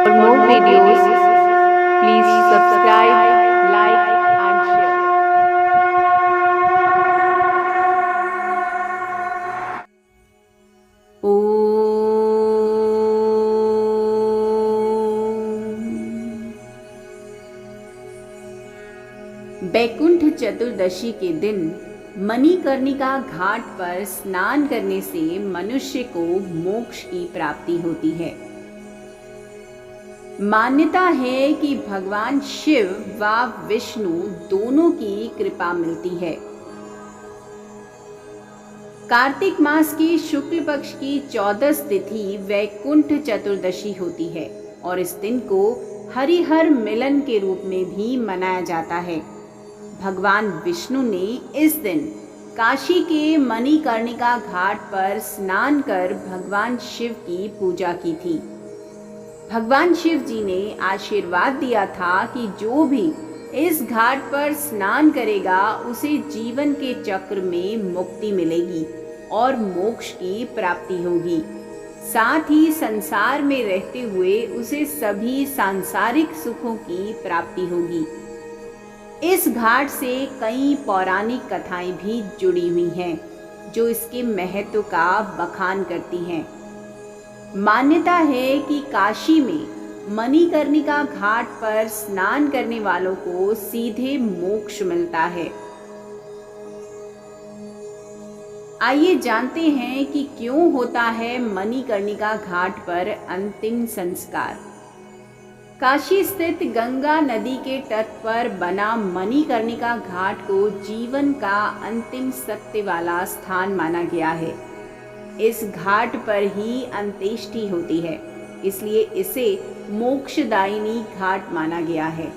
For more videos, please subscribe, like and share. Baikunth चतुर्दशी के दिन मणिकर्णिका घाट पर स्नान करने से मनुष्य को मोक्ष की प्राप्ति होती है। मान्यता है कि भगवान शिव व विष्णु दोनों की कृपा मिलती है। कार्तिक मास की शुक्ल पक्ष की 14 तिथि वैकुंठ चतुर्दशी होती है और इस दिन को हरिहर मिलन के रूप में भी मनाया जाता है। भगवान विष्णु ने इस दिन काशी के मणिकर्णिका घाट पर स्नान कर भगवान शिव की पूजा की थी। भगवान शिव जी ने आशीर्वाद दिया था कि जो भी इस घाट पर स्नान करेगा उसे जीवन के चक्र में मुक्ति मिलेगी और मोक्ष की प्राप्ति होगी। साथ ही संसार में रहते हुए उसे सभी सांसारिक सुखों की प्राप्ति होगी। इस घाट से कई पौराणिक कथाएं भी जुड़ी हुई हैं जो इसके महत्व का बखान करती हैं। मान्यता है कि काशी में मणिकर्णिका घाट पर स्नान करने वालों को सीधे मोक्ष मिलता है। आइए जानते हैं कि क्यों होता है मणिकर्णिका घाट पर अंतिम संस्कार। काशी स्थित गंगा नदी के तट पर बना मणिकर्णिका घाट को जीवन का अंतिम सत्य वाला स्थान माना गया है। इस घाट पर ही अंत्येष्टि होती है, इसलिए इसे मोक्षदायिनी घाट माना गया है।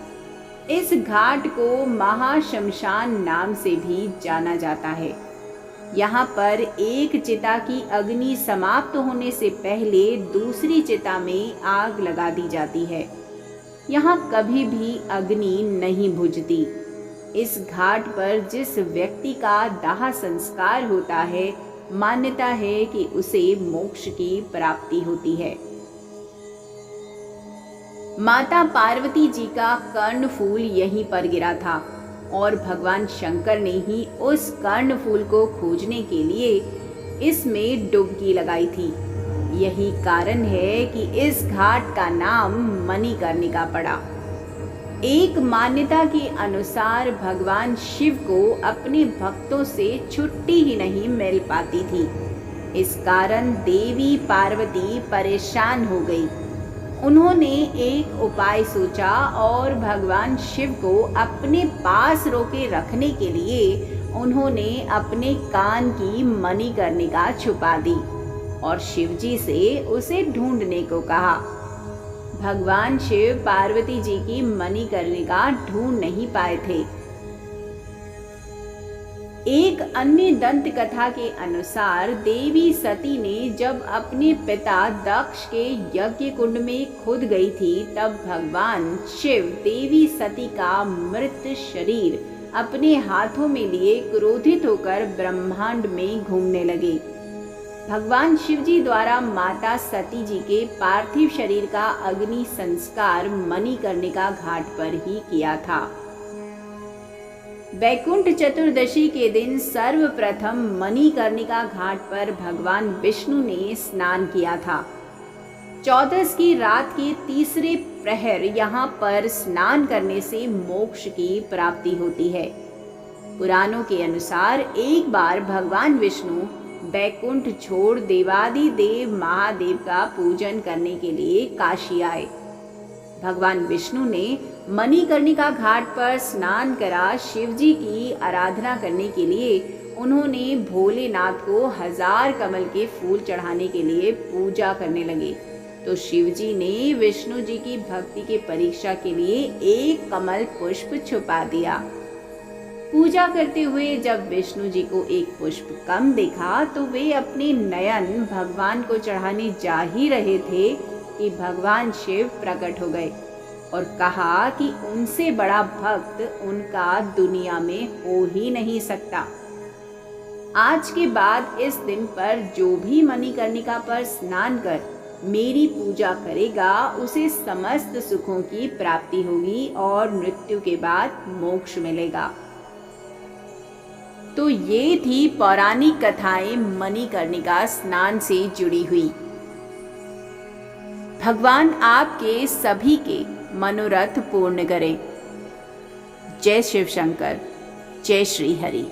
इस घाट को महाशमशान नाम से भी जाना जाता है। यहाँ पर एक चिता की अग्नि समाप्त होने से पहले दूसरी चिता में आग लगा दी जाती है। यहाँ कभी भी अग्नि नहीं बुझती। इस घाट पर जिस व्यक्ति का दाह संस्कार होता है, मान्यता है कि उसे मोक्ष की प्राप्ति होती है। माता पार्वती जी का कर्णफूल यहीं पर गिरा था और भगवान शंकर ने ही उस कर्णफूल को खोजने के लिए इसमें डुबकी लगाई थी। यही कारण है कि इस घाट का नाम मणिकर्णिका पड़ा। एक मान्यता के अनुसार भगवान शिव को अपने भक्तों से छुट्टी ही नहीं मिल पाती थी। इस कारण देवी पार्वती परेशान हो गई। उन्होंने एक उपाय सोचा और भगवान शिव को अपने पास रोके रखने के लिए उन्होंने अपने कान की मणिकर्णिका छुपा दी और शिवजी से उसे ढूंढने को कहा। भगवान शिव पार्वती जी की मणिकर्णिका ढूंढ नहीं पाए थे। एक अन्य दंत कथा के अनुसार देवी सती ने जब अपने पिता दक्ष के यज्ञ कुंड में खुद गई थी, तब भगवान शिव देवी सती का मृत शरीर अपने हाथों में लिए क्रोधित होकर ब्रह्मांड में घूमने लगे। भगवान शिवजी द्वारा माता सती जी के पार्थिव शरीर का अग्नि संस्कार मणिकर्णिका घाट पर ही किया था। वैकुंठ चतुर्दशी के दिन सर्वप्रथम मणिकर्णिका घाट पर भगवान विष्णु ने स्नान किया था। 14 की रात के तीसरे प्रहर यहाँ पर स्नान करने से मोक्ष की प्राप्ति होती है। पुराणों के अनुसार एक बार भगवान विष्णु बैकुंठ छोड़ देवादिदेव महादेव का पूजन करने के लिए काशी आए। भगवान विष्णु ने मणिकर्णिका घाट पर स्नान करा। शिवजी की आराधना करने के लिए उन्होंने भोलेनाथ को 1000 कमल के फूल चढ़ाने के लिए पूजा करने लगे, तो शिवजी ने विष्णु जी की भक्ति के परीक्षा के लिए एक कमल पुष्प छुपा दिया। पूजा करते हुए जब विष्णु जी को एक पुष्प कम देखा तो वे अपने नयन भगवान को चढ़ाने जा ही रहे थे कि भगवान शिव प्रकट हो गए और कहा कि उनसे बड़ा भक्त उनका दुनिया में हो ही नहीं सकता। आज के बाद इस दिन पर जो भी मणिकर्णिका पर स्नान कर मेरी पूजा करेगा उसे समस्त सुखों की प्राप्ति होगी और मृत्यु के बाद मोक्ष मिलेगा। तो ये थी पौराणिक कथाएं मणिकर्णिका स्नान से जुड़ी हुई। भगवान आपके सभी के मनोरथ पूर्ण करें। जय शिव शंकर, जय श्री हरि।